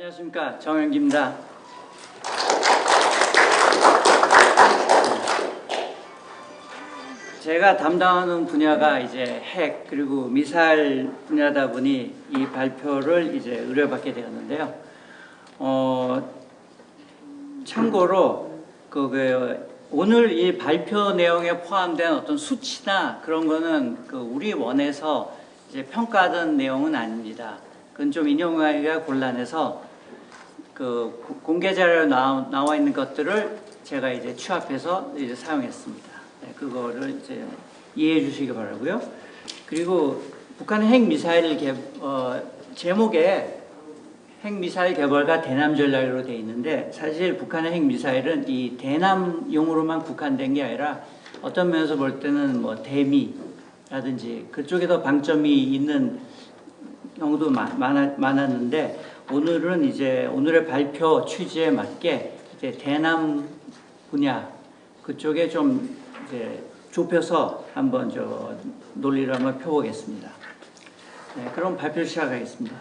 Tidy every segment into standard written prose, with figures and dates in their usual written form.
안녕하십니까, 정영기입니다. 제가 담당하는 분야가 이제 핵 그리고 미사일 분야다 보니 이 발표를 이제 의뢰받게 되었는데요. 참고로 오늘 이 발표 내용에 포함된 어떤 수치나 그런 거는 우리 원에서 이제 평가하던 내용은 아닙니다. 그건 좀 인용하기가 곤란해서 공개 자료에 나와 있는 것들을 제가 이제 취합해서 이제 사용했습니다. 네, 그거를 이제 이해해 주시기 바라고요. 그리고 북한의 핵미사일 제목에 핵미사일 개발과 대남 전략으로 되어 있는데, 사실 북한의 핵미사일은 이 대남용으로만 국한된 게 아니라 어떤 면에서 볼 때는 뭐 대미라든지 그쪽에 더 방점이 있는 경우도 많았는데, 오늘은 이제 오늘의 발표 취지에 맞게 이제 대남 분야 그쪽에 좀 이제 좁혀서 한번 논리를 한번 펴보겠습니다. 네, 그럼 발표 시작하겠습니다.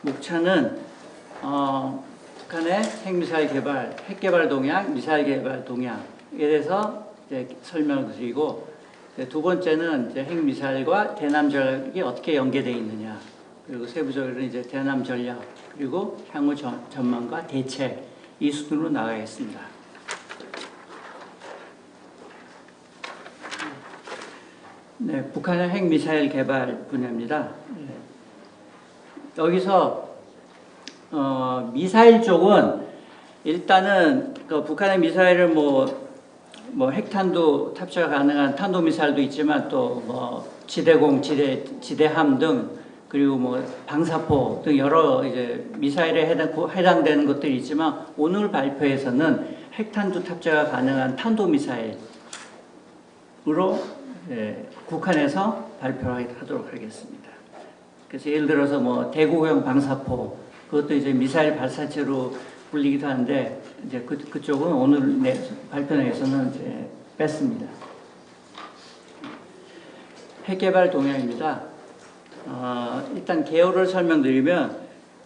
목차는 북한의 핵미사일 개발, 핵개발 동향, 미사일 개발 동향에 대해서 이제 설명을 드리고, 두 번째는 이제 핵미사일과 대남 전략이 어떻게 연계되어 있느냐, 그리고 세부적으로는 이제 대남 전략, 그리고 향후 전망과 대책, 이 수준으로 나가겠습니다. 네, 북한의 핵미사일 개발 분야입니다. 네. 여기서 미사일 쪽은 일단은 북한의 미사일을 뭐 핵탄두 탑재가 가능한 탄도미사일도 있지만, 또 뭐 지대공, 지대함 등, 그리고 뭐 방사포 등 여러 이제 미사일에 해당되는 것들이 있지만, 오늘 발표에서는 핵탄두 탑재가 가능한 탄도미사일으로 국한에서 발표하도록 하겠습니다. 그래서 예를 들어서 뭐 대구경 방사포, 그것도 이제 미사일 발사체로 불리기도 하는데, 이제 그쪽은 오늘 발표 내에서는 이제 뺐습니다. 핵개발 동향입니다. 일단 개요를 설명드리면,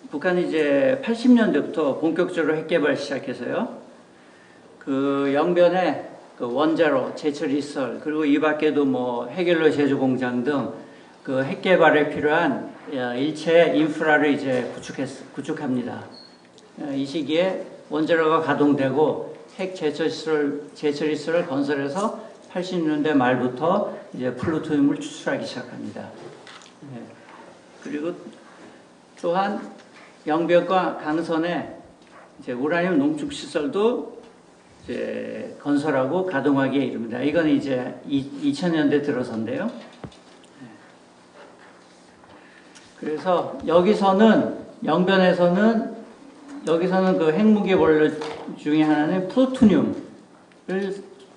북한이 이제 80년대부터 본격적으로 핵개발 시작해서요. 영변에 원자로, 제철시설, 그리고 이 밖에도 뭐 핵연료 제조 공장 등 핵개발에 필요한 일체 인프라를 이제 구축합니다. 이 시기에 원자로가 가동되고 핵 제철시설을 건설해서 80년대 말부터 이제 플루토늄을 추출하기 시작합니다. 그리고 또한 영변과 강선에 이제 우라늄 농축 시설도 이제 건설하고 가동하기에 이릅니다. 이건 이제 2000년대 들어서인데요. 그래서 영변에서는 그 핵무기 원료 중에 하나는 플루토늄을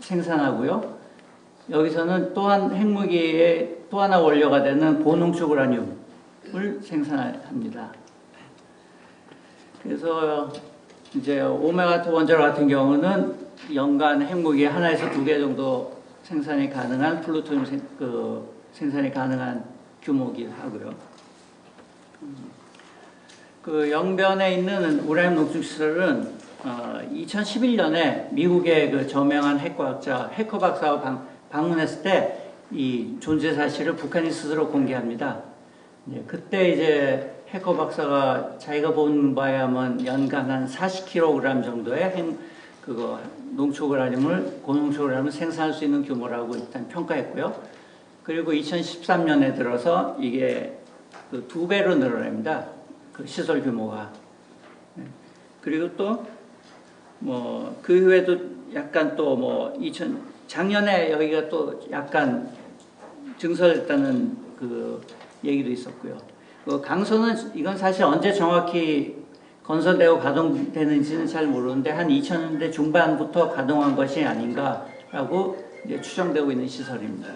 생산하고요. 여기서는 또한 핵무기의 또 하나 원료가 되는 고농축 우라늄을 생산합니다. 그래서 이제 오메가2 원자로 같은 경우는 연간 핵무기 하나에서 2개 정도 생산이 가능한 플루토늄 생산이 가능한 규모이기도 하고요. 영변에 있는 우라늄 농축 시설은 2011년에 미국의 저명한 핵과학자 해커 박사가 방문했을 때 이 존재 사실을 북한이 스스로 공개합니다. 그때 이제 해커 박사가 자기가 본 바에 하면 연간 한 40kg 정도의 농축 우라늄을, 고농축 우라늄을 생산할 수 있는 규모라고 일단 평가했고요. 그리고 2013년에 들어서 이게 2배로 늘어납니다. 시설 규모가. 그리고 또 뭐 그 이후에도 약간 또 뭐 작년에 여기가 또 약간 증설됐다는 얘기도 있었고요. 강선은 이건 사실 언제 정확히 건설되고 가동되는지는 잘 모르는데 한 2000년대 중반부터 가동한 것이 아닌가라고 이제 추정되고 있는 시설입니다.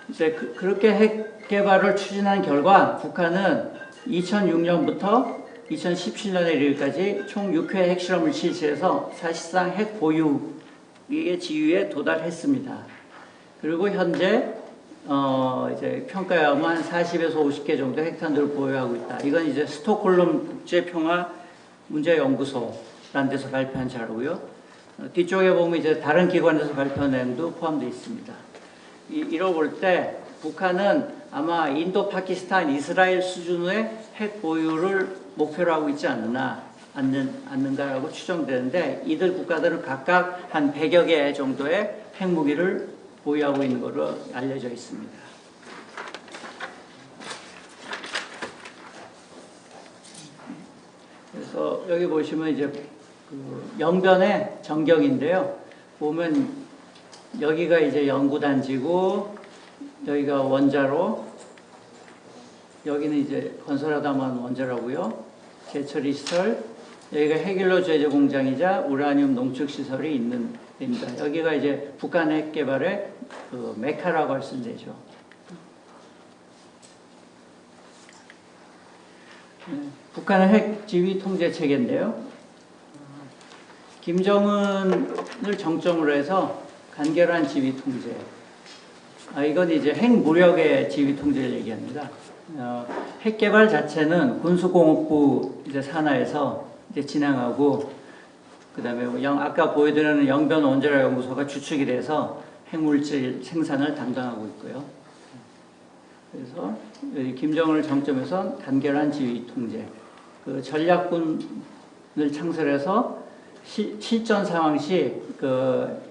이제 그렇게 핵 개발을 추진한 결과 북한은 2006년부터 2017년에 이르기까지 총 6회 핵실험을 실시해서 사실상 핵 보유의 지위에 도달했습니다. 그리고 현재 이제 평가하면 한 40에서 50개 정도 핵탄두를 보유하고 있다. 이건 이제 스톡홀름 국제평화 문제연구소라는 데서 발표한 자료고요. 뒤쪽에 보면 이제 다른 기관에서 발표한 내용도 포함되어 있습니다. 이뤄볼 때 북한은 아마 인도, 파키스탄, 이스라엘 수준의 핵 보유를 목표로 하고 있지 않는가라고 추정되는데, 이들 국가들은 각각 한 100여 개 정도의 핵무기를 보유하고 있는 것으로 알려져 있습니다. 그래서 여기 보시면 이제 그 영변의 전경인데요. 보면 여기가 이제 연구단지고, 여기가 원자로, 여기는 이제 건설하다만 원자로고요. 제처리 시설, 여기가 핵연료 제조 공장이자 우라늄 농축 시설이 있는 데입니다. 여기가 이제 북한 핵 개발의 그 메카라고 할 수 있는 데죠. 북한의 핵 지휘 통제 체계인데요. 김정은을 정점으로 해서 간결한 지휘 통제. 이건 이제 핵 무력의 지휘 통제를 얘기합니다. 핵 개발 자체는 군수공업부 이제 산하에서 이제 진행하고, 그 다음에 아까 보여드리는 영변 원자력 연구소가 주축이 돼서 핵물질 생산을 담당하고 있고요. 그래서 김정은을 정점에서 간결한 지휘 통제, 그 전략군을 창설해서 실전 상황 시 그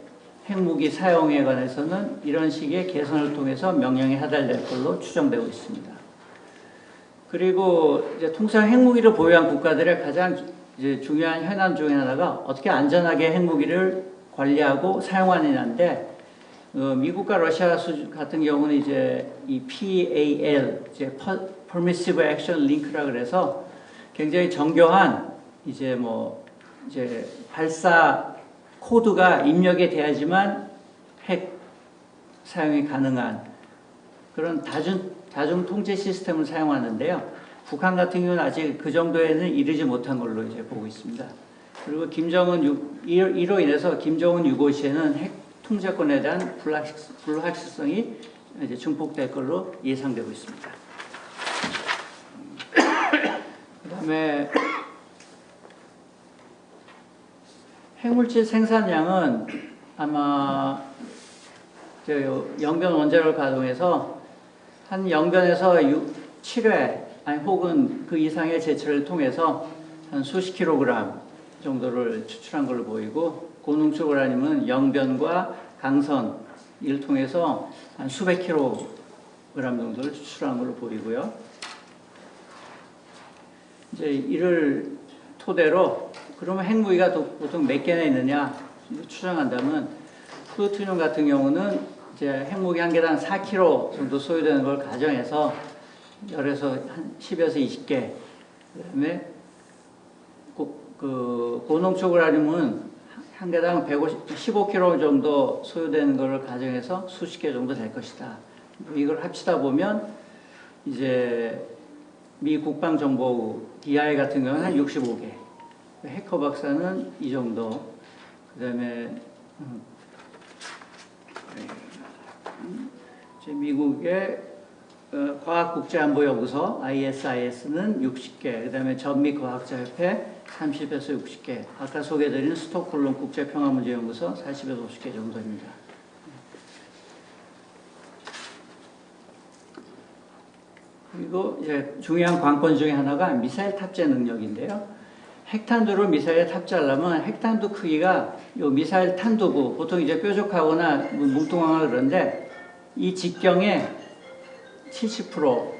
핵무기 사용에 관해서는 이런 식의 개선을 통해서 명령이 하달될 걸로 추정되고 있습니다. 그리고 이제 통상 핵무기를 보유한 국가들의 가장 이제 중요한 현안 중에 하나가 어떻게 안전하게 핵무기를 관리하고 사용하느냐인데, 미국과 러시아 같은 경우는 이제 이 PAL, 이제 Permissive Action Link라 그래서 굉장히 정교한 이제 이제 발사 코드가 입력이 돼야지만 핵 사용이 가능한 그런 다중 통제 시스템을 사용하는데요. 북한 같은 경우는 아직 그 정도에는 이르지 못한 걸로 이제 보고 있습니다. 그리고 이로 인해서 김정은 6호시에는 핵 통제권에 대한 불확실성이 이제 증폭될 걸로 예상되고 있습니다. 그다음에 핵물질 생산량은 아마 영변 원자력을 가동해서 한 영변에서 7회 혹은 그 이상의 제철을 통해서 한 수십 킬로그램 정도를 추출한 걸로 보이고, 고농축 우라늄은 영변과 강선 이를 통해서 한 수백 킬로그램 정도를 추출한 걸로 보이고요. 이제 이를 토대로 그러면 핵무기가 보통 몇 개나 있느냐 추정한다면, 플루토늄 같은 경우는 이제 핵무기 한 개당 4kg 정도 소요되는 걸 가정해서 열에서 한 10에서 20개, 그다음에 고농축 우라늄은 한 개당 15kg 정도 소요되는 걸 가정해서 수십 개 정도 될 것이다. 이걸 합치다 보면 이제 미 국방정보부 DI 같은 경우는 한 65개, 해커 박사는 이 정도, 그 다음에 미국의 과학국제안보연구소 ISIS는 60개, 그 다음에 전미과학자협회 30에서 60개, 아까 소개드린 스톡홀름 국제평화문제연구소 40에서 50개 정도입니다. 그리고 이제 중요한 관건 중에 하나가 미사일 탑재 능력인데요. 핵탄두를 미사일에 탑재하려면 핵탄두 크기가 요 미사일 탄두부, 보통 이제 뾰족하거나 뭉뚱하거나 그런데 이 직경의 70%,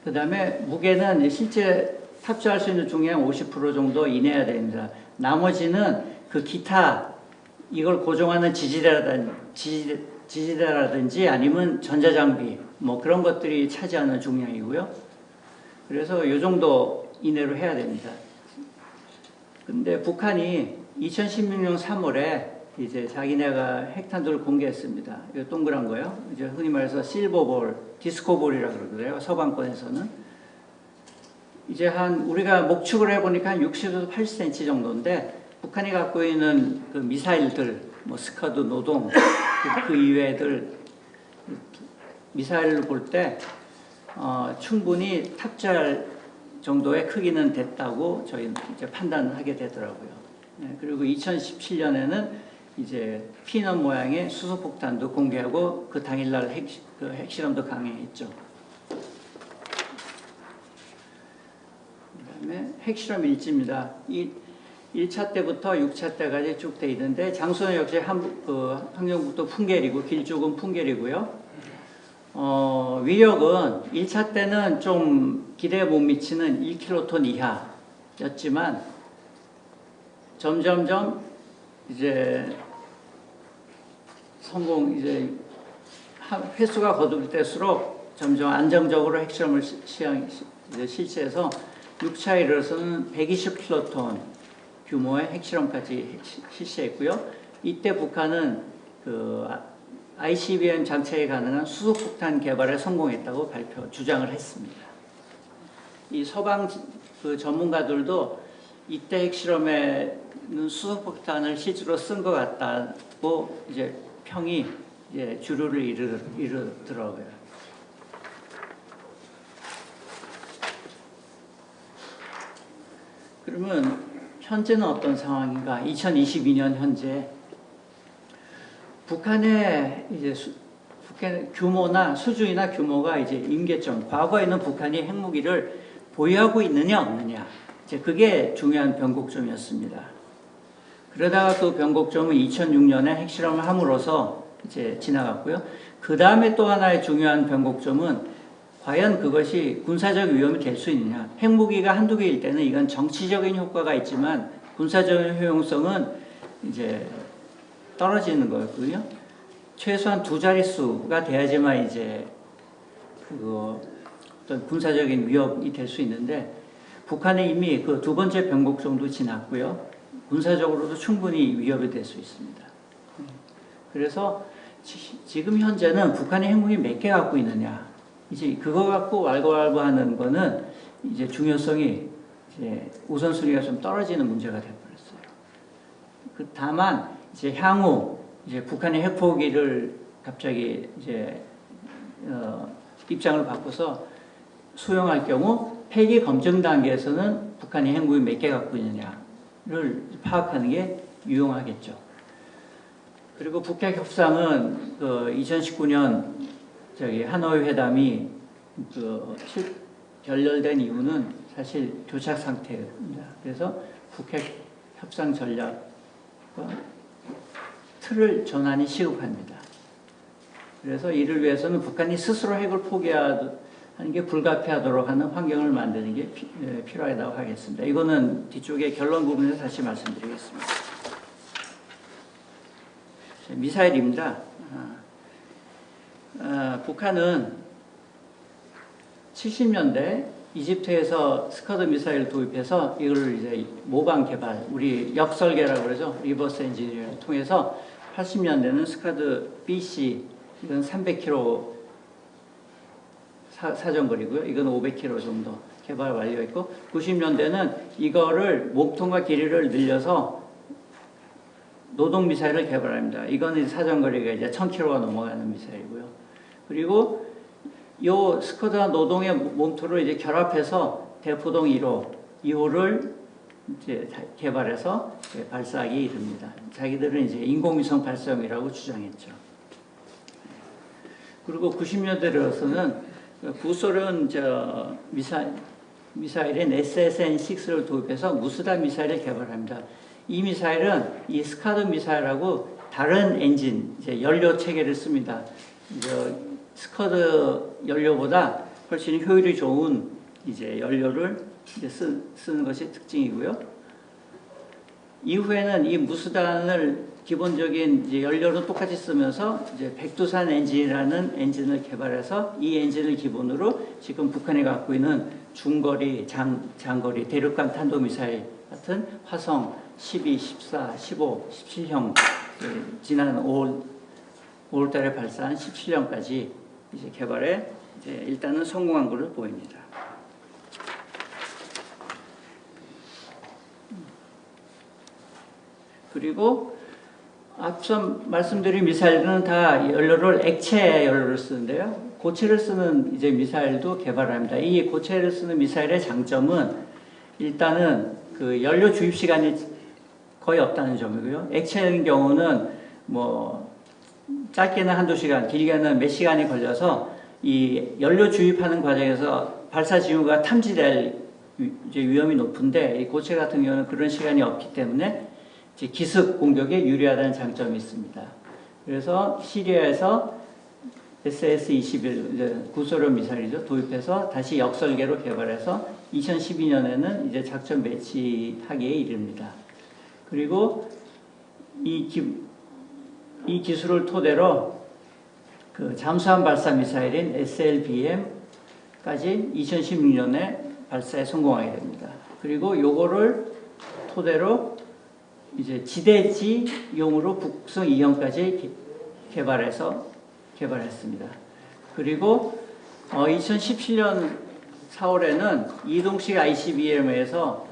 그 다음에 무게는 실제 탑재할 수 있는 중량 50% 정도 이내야 됩니다. 나머지는 그 기타 이걸 고정하는 지지대라든지 아니면 전자장비 그런 것들이 차지하는 중량이고요. 그래서 이 정도 이내로 해야 됩니다. 근데 북한이 2016년 3월에 이제 자기네가 핵탄두를 공개했습니다. 이거 동그란 거요. 이제 흔히 말해서 실버볼, 디스코볼이라고 그러더래요. 서방권에서는. 이제 우리가 목축을 해보니까 한 60에서 80cm 정도인데, 북한이 갖고 있는 그 미사일들, 스카드, 노동, 그 이외들, 미사일을 볼 때 충분히 탑재할 정도의 크기는 됐다고 저희는 이제 판단하게 되더라고요. 네, 그리고 2017년에는 이제 피넛 모양의 수소폭탄도 공개하고 그 당일날 핵실험도 강행했죠. 그다음에 핵실험 일지입니다. 1차 때부터 6차 때까지 쭉 돼 있는데 장소는 역시 환경북도 풍계리고 길쭉은 풍계리고요. 위력은 1차 때는 좀 기대에 못 미치는 1킬로톤 이하였지만 점점점 이제 횟수가 거듭될수록 점점 안정적으로 핵실험을 실시해서 6차에 이르러서는 120킬로톤 규모의 핵실험까지 실시했고요. 이때 북한은 ICBM 장착이 가능한 수소폭탄 개발에 성공했다고 주장을 했습니다. 이 서방 전문가들도 이때 핵실험에는 수소폭탄을 실제로 쓴 것 같다고 이제 평이 이제 주류를 이루더라고요. 그러면 현재는 어떤 상황인가? 2022년 현재 북한의 이제 북한의 규모나 수준이나 규모가 이제 임계점, 과거에는 북한이 핵무기를 보유하고 있느냐 없느냐, 이제 그게 중요한 변곡점이었습니다. 그러다가 그 변곡점은 2006년에 핵실험을 함으로써 이제 지나갔고요. 그 다음에 또 하나의 중요한 변곡점은 과연 그것이 군사적 위험이 될 수 있느냐. 핵무기가 한두 개일 때는 이건 정치적인 효과가 있지만 군사적인 효용성은 이제 떨어지는 거였거든요. 최소한 2자릿수가 돼야지만 이제 어떤 군사적인 위협이 될 수 있는데 북한은 이미 그 두 번째 변곡점도 지났고요. 군사적으로도 충분히 위협이 될 수 있습니다. 그래서 지금 현재는 북한이 핵무기 몇 개 갖고 있느냐. 이제 그거 갖고 왈가왈부하는 거는 이제 중요성이 이제 우선순위가 좀 떨어지는 문제가 되어버렸어요. 다만 이제 향후 이제 북한의 핵포기를 갑자기 이제 입장을 바꿔서 수용할 경우 폐기 검증 단계에서는 북한이 핵무기 몇 개 갖고 있느냐를 파악하는 게 유용하겠죠. 그리고 북핵 협상은 2019년 하노이 회담이 결렬된 이유는 사실 교착 상태입니다. 그래서 북핵 협상 전략과 틀을 전환이 시급합니다. 그래서 이를 위해서는 북한이 스스로 핵을 포기하는 게 불가피하도록 하는 환경을 만드는 게 필요하다고 하겠습니다. 이거는 뒤쪽에 결론 부분에서 다시 말씀드리겠습니다. 미사일입니다. 북한은 70년대 이집트에서 스카드 미사일 도입해서 이걸 이제 모방 개발, 우리 역설계라고 그러죠. 리버스 엔지니어링을 통해서 80년대는 스카드 BC, 이건 300km 사정거리고요. 이건 500km 정도 개발 완료했고, 90년대는 이거를 몸통과 길이를 늘려서 노동 미사일을 개발합니다. 이거는 사정거리가 이제 1000km가 넘어가는 미사일이고요. 그리고 요 스커드와 노동의 몸통을 이제 결합해서 대포동 2호를 이제 개발해서 이제 발사하기에 이릅니다. 자기들은 이제 인공위성 발사용이라고 주장했죠. 그리고 90년대 들어서는 구소련 미사일인 SSN-6를 도입해서 무스다 미사일을 개발합니다. 이 미사일은 이 스카드 미사일하고 다른 엔진, 이제 연료 체계를 씁니다. 스커드 연료보다 훨씬 효율이 좋은 이제 연료를 이제 쓰는 것이 특징이고요. 이후에는 이 무스단을 기본적인 이제 연료로 똑같이 쓰면서 이제 백두산 엔진이라는 엔진을 개발해서 이 엔진을 기본으로 지금 북한이 갖고 있는 중거리, 장거리, 대륙간 탄도미사일 같은 화성 12, 14, 15, 17형 지난 5월 달에 발사한 17년까지 이제 개발에 이제 일단은 성공한 것으로 보입니다. 그리고 앞서 말씀드린 미사일은 다 연료를 액체 연료를 쓰는데요. 고체를 쓰는 이제 미사일도 개발합니다. 이 고체를 쓰는 미사일의 장점은 일단은 그 연료 주입 시간이 거의 없다는 점이고요. 액체인 경우는 뭐 짧게는 한두 시간, 길게는 몇 시간이 걸려서 이 연료 주입하는 과정에서 발사 징후가 탐지될 이제 위험이 높은데, 이 고체 같은 경우는 그런 시간이 없기 때문에 이제 기습 공격에 유리하다는 장점이 있습니다. 그래서 시리아에서 SS-21 구소련 미사일이죠. 도입해서 다시 역설계로 개발해서 2012년에는 이제 작전 배치하기에 이릅니다. 그리고 이 기술을 토대로 그 잠수함 발사 미사일인 SLBM까지 2016년에 발사에 성공하게 됩니다. 그리고 요거를 토대로 이제 지대지용으로 북극성 2형까지 개발했습니다. 그리고 2017년 4월에는 이동식 ICBM에서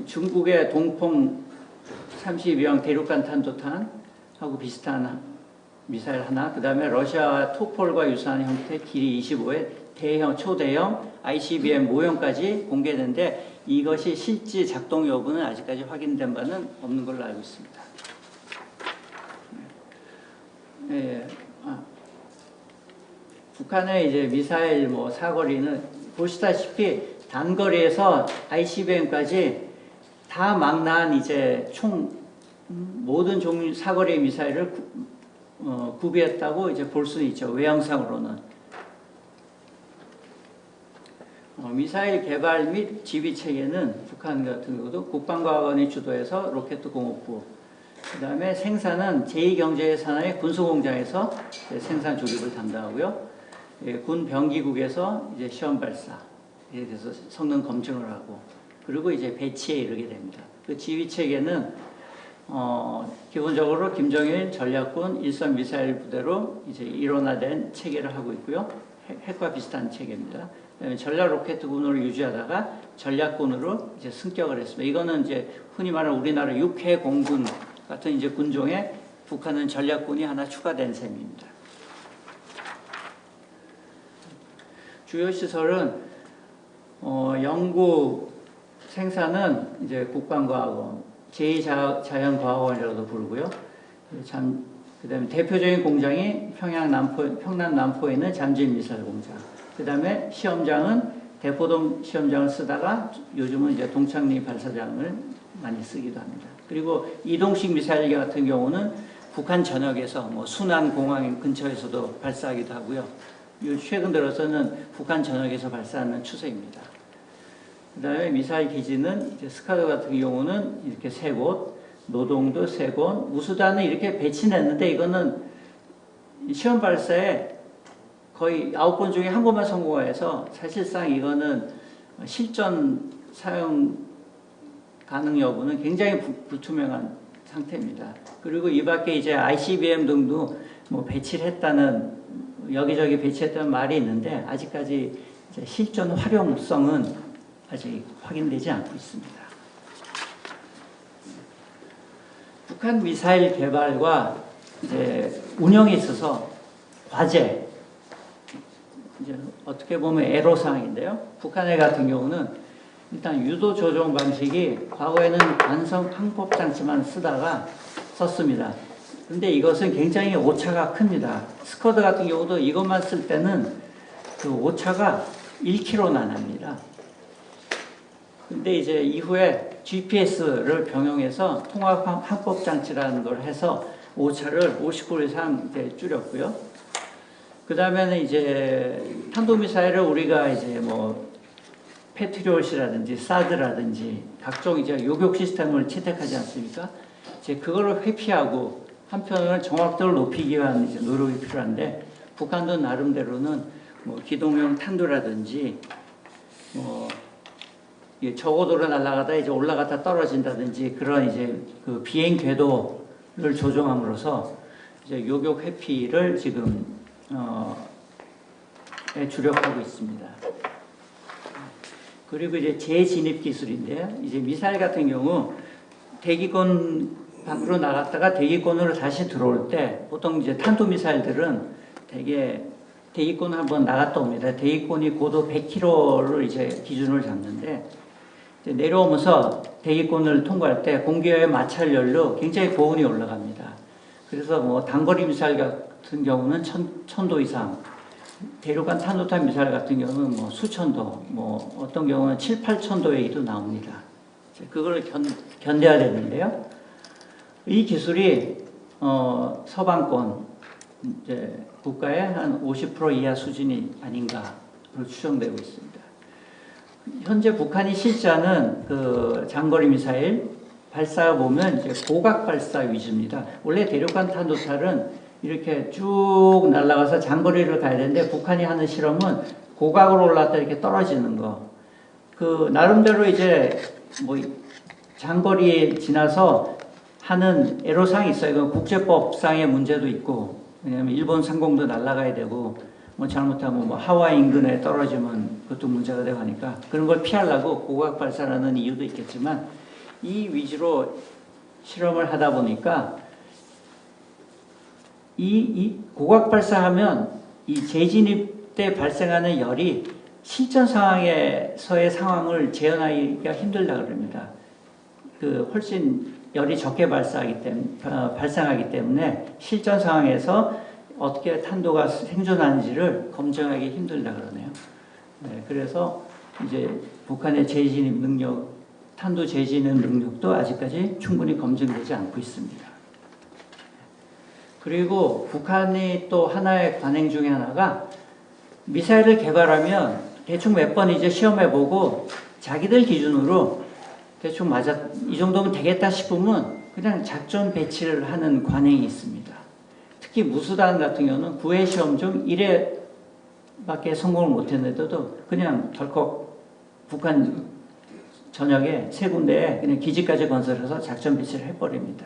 중국의 동풍 32형 대륙간 탄도탄하고 비슷한 미사일 하나, 그 다음에 러시아 토폴과 유사한 형태 길이 25의 대형, 초대형 ICBM 모형까지 공개됐는데, 이것이 실제 작동 여부는 아직까지 확인된 바는 없는 걸로 알고 있습니다. 예, 북한의 이제 미사일 뭐 사거리는 보시다시피 단거리에서 ICBM까지 다 망라한 이제 총 모든 종류 사거리 미사일을 구비했다고 이제 볼 수 있죠. 외형상으로는. 미사일 개발 및 지휘 체계는 북한 같은 경우도 국방과학원이 주도해서 로켓공업부, 그 다음에 생산은 제2경제산하의 군수공장에서 생산 조립을 담당하고요. 군 병기국에서 이제 시험 발사에 대해서 성능 검증을 하고, 그리고 이제 배치에 이르게 됩니다. 그 지휘 체계는 기본적으로 김정일 전략군 일선 미사일 부대로 이제 일원화된 체계를 하고 있고요. 핵과 비슷한 체계입니다. 전략 로켓군으로 유지하다가 전략군으로 이제 승격을 했습니다. 이거는 이제 흔히 말하는 우리나라 육해공군 같은 이제 군종에 북한은 전략군이 하나 추가된 셈입니다. 주요 시설은 연구 생산은 이제 국방과학원, 제2자연과학원이라고도 부르고요. 그 다음에 대표적인 공장이 평양 남포에 있는 잠진미사일 공장. 그 다음에 시험장은 대포동 시험장을 쓰다가 요즘은 이제 동창리 발사장을 많이 쓰기도 합니다. 그리고 이동식 미사일 같은 경우는 북한 전역에서 뭐 순안 공항 근처에서도 발사하기도 하고요. 최근 들어서는 북한 전역에서 발사하는 추세입니다. 그 다음에 미사일 기지는 이제 스카드 같은 경우는 이렇게 3곳, 노동도 3곳, 우수단은 이렇게 배치했는데, 이거는 시험 발사에 거의 9번 중에 1번만 성공해서 사실상 이거는 실전 사용 가능 여부는 굉장히 불투명한 상태입니다. 그리고 이 밖에 이제 ICBM 등도 뭐 배치를 했다는, 여기저기 배치했다는 말이 있는데, 아직까지 이제 실전 활용성은 아직 확인되지 않고 있습니다. 북한 미사일 개발과 이제 운영에 있어서 과제, 이제 어떻게 보면 애로사항인데요. 북한의 같은 경우는 일단 유도 조종 방식이 과거에는 관성 항법 장치만 썼습니다. 근데 이것은 굉장히 오차가 큽니다. 스커드 같은 경우도 이것만 쓸 때는 그 오차가 1km나 납니다. 근데 이제 이후에 GPS를 병용해서 통합 항법 장치라는 걸 해서 오차를 50% 이상 줄였고요. 그 다음에는 이제 탄도미사일을 우리가 이제 뭐 패트리엇이라든지 사드라든지 각종 이제 요격 시스템을 채택하지 않습니까? 이제 그거를 회피하고 한편으로는 정확도를 높이기 위한 이제 노력이 필요한데, 북한도 나름대로는 뭐 기동용 탄두라든지 뭐 저고도로 날아가다 이제 올라갔다 떨어진다든지 그런 이제 그 비행 궤도를 조정함으로써 이제 요격 회피를 지금 주력하고 있습니다. 그리고 이제 재진입 기술인데요. 이제 미사일 같은 경우 대기권 밖으로 나갔다가 대기권으로 다시 들어올 때 보통 이제 탄도 미사일들은 되게 대기권 한번 나갔다 옵니다. 대기권이 고도 100km를 이제 기준으로 잡는데 이제 내려오면서 대기권을 통과할 때 공기의 마찰열로 굉장히 고온이 올라갑니다. 그래서 뭐 단거리 미사일 같은 경우는 1000도 이상, 대륙간 탄도탄 미사일 같은 경우는 뭐 수천 도, 뭐 어떤 경우는 7, 8천 도에도 나옵니다. 그걸 견뎌야 되는데요. 이 기술이 서방권 이제 국가의 한 50% 이하 수준이 아닌가로 추정되고 있습니다. 현재 북한이 실시하는 그 장거리 미사일 발사가 보면 이제 고각 발사 위주입니다. 원래 대륙간 탄도탄은 이렇게 쭉 날아가서 장거리를 가야 되는데 북한이 하는 실험은 고각으로 올라갔다 이렇게 떨어지는 거. 그 나름대로 이제 뭐 장거리에 지나서 하는 애로사항이 있어요. 이건 국제법상의 문제도 있고, 왜냐하면 일본 상공도 날아가야 되고, 뭐 잘못하면 뭐 하와이 인근에 떨어지면 그것도 문제가 되고 하니까 그런 걸 피하려고 고각 발사라는 이유도 있겠지만 이 위주로 실험을 하다 보니까 이 고각 발사하면 이 재진입 때 발생하는 열이 실전 상황에서의 상황을 재현하기가 힘들다 그럽니다. 그 훨씬 열이 적게 발생하기 때문에 실전 상황에서 어떻게 탄도가 생존하는지를 검증하기 힘들다 그러네요. 네, 그래서 이제 북한의 재진입 능력, 탄도 재진입 능력도 아직까지 충분히 검증되지 않고 있습니다. 그리고 북한이 또 하나의 관행 중에 하나가 미사일을 개발하면 대충 몇 번 이제 시험해보고 자기들 기준으로 대충 맞아, 이 정도면 되겠다 싶으면 그냥 작전 배치를 하는 관행이 있습니다. 특히 무수단 같은 경우는 9회 시험 중 1회밖에 성공을 못했는데도 그냥 덜컥 북한 전역에 세 군데에 그냥 기지까지 건설해서 작전 배치를 해버립니다.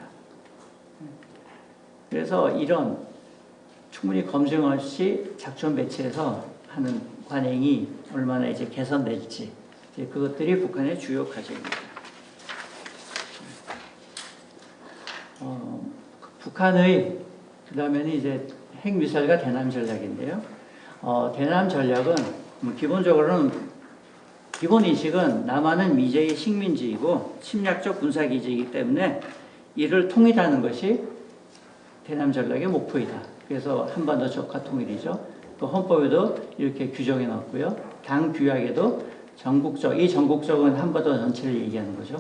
그래서 이런 충분히 검증 없이 작전 배치해서 하는 관행이 얼마나 이제 개선될지 이제 그것들이 북한의 주요 과제입니다. 북한의 그 다음에는 이제 핵미사일과 대남 전략인데요. 대남 전략은 기본적으로는 기본 인식은 남한은 미제의 식민지이고 침략적 군사기지이기 때문에 이를 통일하는 것이 대남 전략의 목표이다. 그래서 한반도 적화 통일이죠. 또 헌법에도 이렇게 규정해 놨고요. 당 규약에도 전국적, 이 전국적은 한반도 전체를 얘기하는 거죠.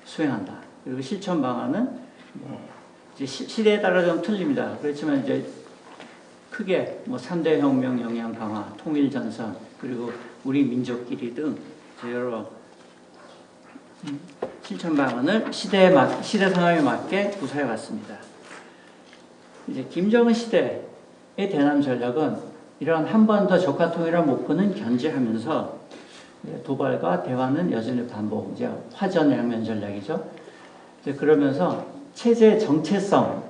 수행한다. 그리고 실천 방안은 이제 시대에 따라 좀 틀립니다. 그렇지만 이제 크게 뭐 3대 혁명 영향 강화, 통일 전선, 그리고 우리 민족끼리 등 여러 실천 방안을 시대 상황에 맞게 구사해 왔습니다. 이제 김정은 시대의 대남 전략은 이러한 한반도 적화 통일의 목표는 견제하면서 도발과 대화는 여전히 반복, 이제 화전양면 전략이죠. 이제 그러면서 체제 정체성,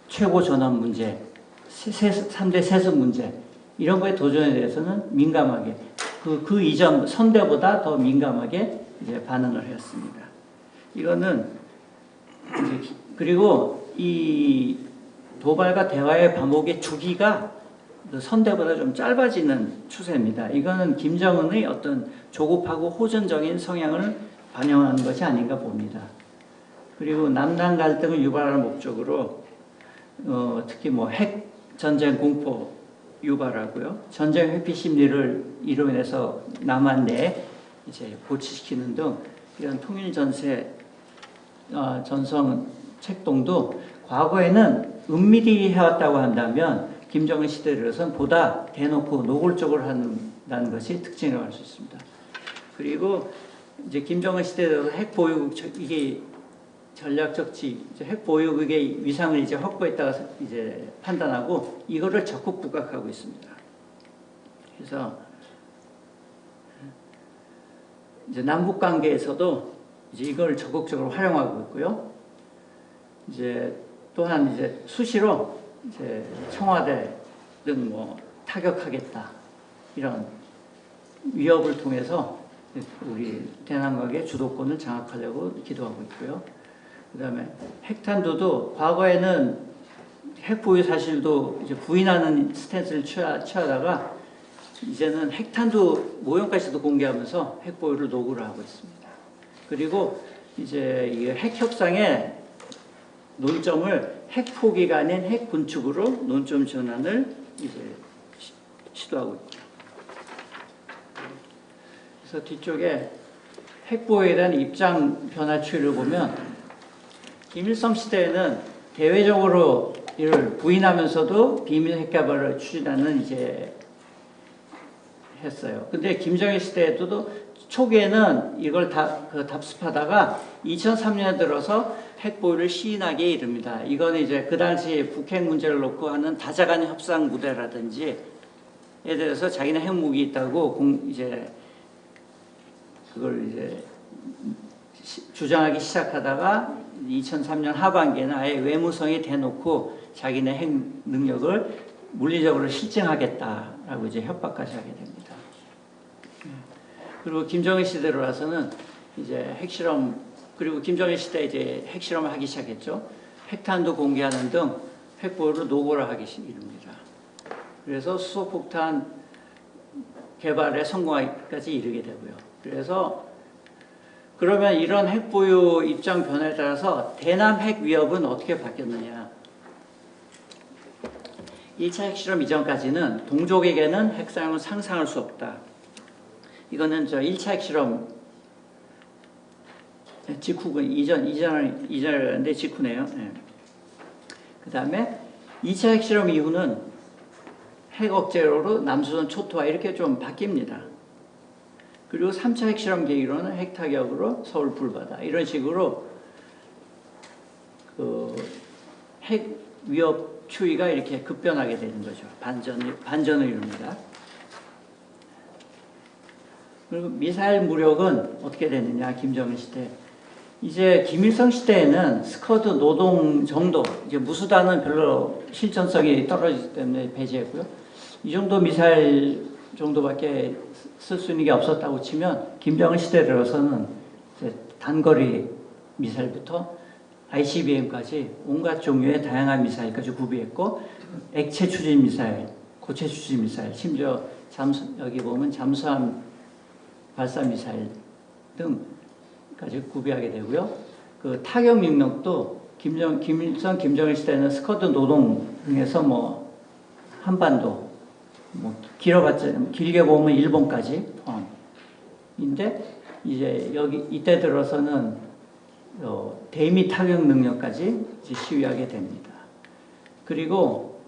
최고 전환 문제, 3대 세습 문제 이런 거에 도전에 대해서는 민감하게 그 이전 선대보다 더 민감하게 이제 반응을 했습니다. 이거는 이제 그리고 이 도발과 대화의 반복의 주기가 선대보다 좀 짧아지는 추세입니다. 이거는 김정은의 어떤 조급하고 호전적인 성향을 반영하는 것이 아닌가 봅니다. 그리고 남남 갈등을 유발하는 목적으로 특히 뭐 핵 전쟁 공포 유발하고요, 전쟁 회피 심리를 이로 인해서 남한 내에 이제 고취시키는 등 이런 통일 전세 전선 책동도 과거에는 은밀히 해왔다고 한다면 김정은 시대에 들어서는 보다 대놓고 노골적으로 한다는 것이 특징이라고 할 수 있습니다. 그리고 이제 김정은 시대에 들어서 핵 보유국 이게 전략적 핵 보유국의 위상을 이제 확보했다가 이제 판단하고 이거를 적극 부각하고 있습니다. 그래서 이제 남북 관계에서도 이제 이걸 적극적으로 활용하고 있고요. 이제 또한 이제 수시로 이제 청와대 등 뭐 타격하겠다 이런 위협을 통해서 우리 대남각의 주도권을 장악하려고 기도하고 있고요. 그 다음에 핵탄두도 과거에는 핵 보유 사실도 이제 부인하는 스탠스를 취하다가 이제는 핵탄두 모형까지도 공개하면서 핵 보유를 노구를 하고 있습니다. 그리고 이제 이 핵 협상의 논점을 핵 포기가 아닌 핵 군축으로 논점 전환을 이제 시도하고 있죠. 그래서 뒤쪽에 핵 보유에 대한 입장 변화 추이를 보면 김일성 시대에는 대외적으로 이를 부인하면서도 비밀 핵 개발을 추진하는 이제 했어요. 근데 김정일 시대에도 초기에는 이걸 답습하다가 2003년에 들어서 핵 보유를 시인하게 이릅니다. 이건 이제 그 당시 북핵 문제를 놓고 하는 다자간 협상 무대라든지에 대해서 자기네 핵무기 있다고 이제 그걸 이제 주장하기 시작하다가 2003년 하반기에는 아예 외무성이 대놓고 자기네 핵 능력을 물리적으로 실증하겠다라고 이제 협박까지 하게 됩니다. 그리고 김정일 시대로 와서는 이제 핵실험, 그리고 김정일 시대 이제 핵실험을 하기 시작했죠. 핵탄도 공개하는 등 핵보유를 노고를 하기 이릅니다. 그래서 수소폭탄 개발에 성공하기까지 이르게 되고요. 그래서 그러면 이런 핵보유 입장 변화에 따라서 대남 핵 위협은 어떻게 바뀌었느냐. 1차 핵실험 이전까지는 동족에게는 핵 사용을 상상할 수 없다. 이거는 1차 핵실험 직후, 이전인데 직후네요. 네. 그 다음에 2차 핵실험 이후는 핵 억제로로 남수선 초토화 이렇게 좀 바뀝니다. 그리고 3차 핵실험 계기로는 핵타격으로 서울 불바다 이런 식으로 그 핵 위협 추이가 이렇게 급변하게 되는 거죠. 반전을 이룹니다. 그리고 미사일 무력은 어떻게 되느냐, 김정일 시대. 이제 김일성 시대에는 스커드 노동 정도, 이제 무수단은 별로 실전성이 떨어지기 때문에 배제했고요. 이 정도 미사일 정도밖에 쓸 수 있는 게 없었다고 치면 김정일 시대 들어서는 이제 단거리 미사일부터 ICBM까지 온갖 종류의 다양한 미사일까지 구비했고, 액체 추진 미사일, 고체 추진 미사일, 심지어 여기 보면 잠수함 발사 미사일 등까지 구비하게 되고요. 그 타격 능력도 김일성, 김정일 시대는 스커드 노동 등에서 뭐 한반도, 뭐 길게 보면 일본까지 포함인데, 이제 이때 들어서는 대미 타격 능력까지 이제 시위하게 됩니다. 그리고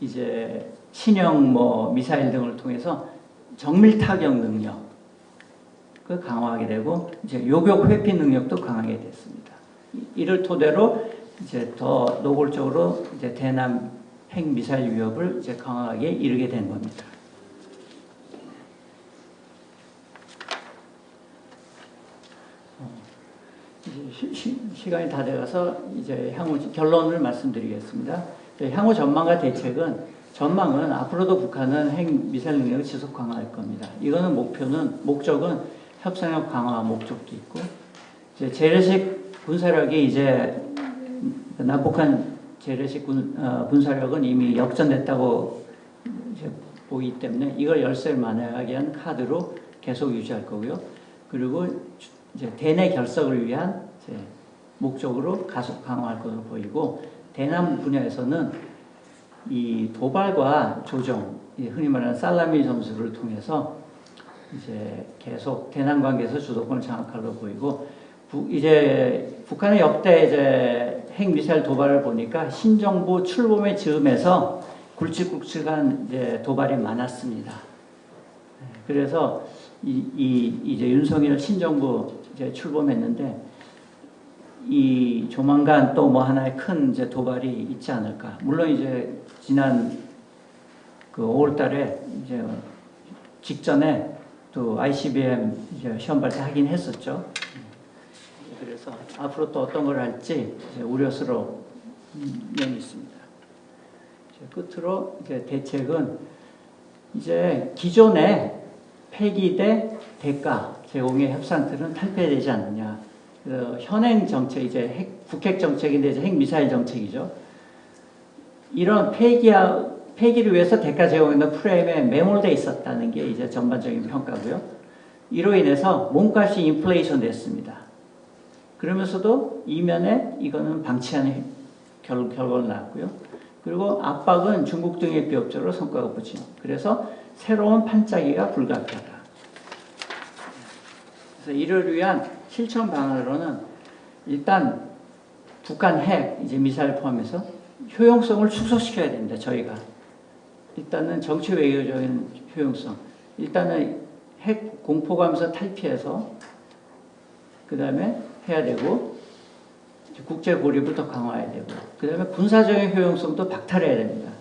이제 신형 뭐 미사일 등을 통해서 정밀 타격 능력을 강화하게 되고, 이제 요격 회피 능력도 강하게 됐습니다. 이를 토대로 이제 더 노골적으로 이제 대남 핵 미사일 위협을 이제 강하게 이르게 된 겁니다. 이제 시간이 다 돼가서 이제 향후 결론을 말씀드리겠습니다. 향후 전망과 대책은, 전망은 앞으로도 북한은 핵 미사일 능력을 지속 강화할 겁니다. 이거는 목적은 협상력 강화 목적도 있고, 이제 재래식 군사력이 이제 남북한 재래식 군사력은 이미 역전됐다고 이제 보기 때문에 이걸 열세를 만회하기 위한 카드로 계속 유지할 거고요. 그리고 이제 대내 결석을 위한 이제 목적으로 가속 강화할 것으로 보이고, 대남 분야에서는 이 도발과 조정, 흔히 말하는 살라미 점수를 통해서 이제 계속 대남 관계에서 주도권을 장악할 것으로 보이고, 이제 북한의 역대 이제 핵 미사일 도발을 보니까 신정부 출범의 즈음에서 굵직굵직한 이제 도발이 많았습니다. 그래서 이제 윤석열 신정부 이제 출범했는데, 이 조만간 또 뭐 하나의 큰 이제 도발이 있지 않을까. 물론 이제 지난 그 5월달에 이제 직전에 또 ICBM 이제 시험 발사하긴 했었죠. 그래서 앞으로 또 어떤 걸 할지 이제 우려스러운 면이 있습니다. 이제 끝으로 이제 대책은, 이제 기존의 폐기 대 대가 제공의 협상들은 탈폐되지 않느냐. 현행 정책, 이제 북핵 정책인데 이제 핵 미사일 정책이죠. 이런 폐기를 위해서 대가 제공했던 프레임에 매몰되어 있었다는 게 이제 전반적인 평가고요. 이로 인해서 몸값이 인플레이션 됐습니다. 그러면서도 이면에 이거는 방치하는 결과가 나왔고요. 그리고 압박은 중국 등의 기업적으로 성과가 보죠. 그래서 새로운 판짜기가 불가피하다. 그래서 이를 위한 실천 방안으로는 일단 북한 핵, 이제 미사일 포함해서 효용성을 축소시켜야 됩니다. 저희가. 일단은 정치 외교적인 효용성. 일단은 핵 공포감에서 탈피해서 그 다음에 해야 되고 국제 고립을 더 강화해야 되고 그 다음에 군사적인 효용성도 박탈해야 됩니다.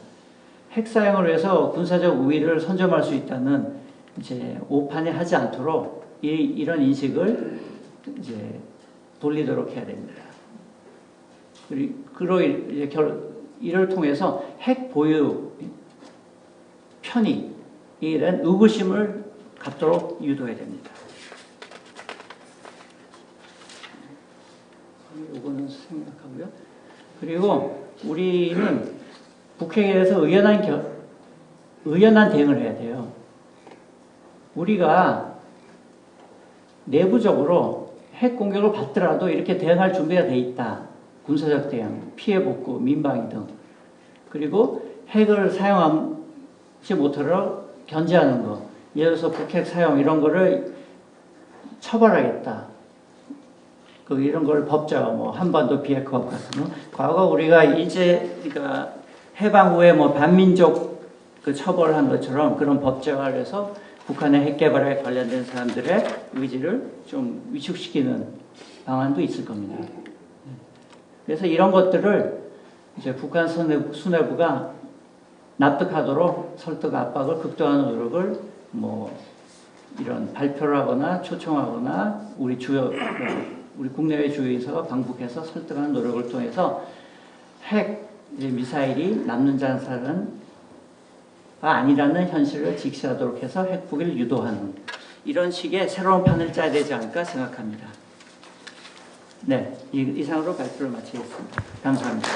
핵 사용을 위해서 군사적 우위를 선점할 수 있다는 이제 오판에 하지 않도록 이런 인식을 이제 돌리도록 해야 됩니다. 그리고 이제 이를 통해서 핵 보유 편익 이런 의구심을 갖도록 유도해야 됩니다. 이거는 생각하고요. 그리고 우리는 북핵에 대해서 의연한 대응을 해야 돼요. 우리가 내부적으로 핵 공격을 받더라도 이렇게 대응할 준비가 돼 있다. 군사적 대응, 피해 복구, 민방위 등. 그리고 핵을 사용하지 못하도록 견제하는 것. 예를 들어서 북핵 사용 이런 거를 처벌하겠다. 이런 걸 법제화, 한반도 비핵화법 같은 거. 과거 우리가 그러니까 해방 후에 반민족 처벌한 것처럼 그런 법제화를 해서 북한의 핵 개발에 관련된 사람들의 의지를 좀 위축시키는 방안도 있을 겁니다. 그래서 이런 것들을 이제 북한 수뇌부가 납득하도록 설득 압박을 극도화하는 노력을 이런 발표를 하거나 초청하거나 우리 국내외 주요 인사가 방북해서 설득하는 노력을 통해서 핵 미사일이 남는 잔살은 아니라는 현실을 직시하도록 해서 핵 포기를 유도하는 이런 식의 새로운 판을 짜야 되지 않을까 생각합니다. 네, 이상으로 발표를 마치겠습니다. 감사합니다.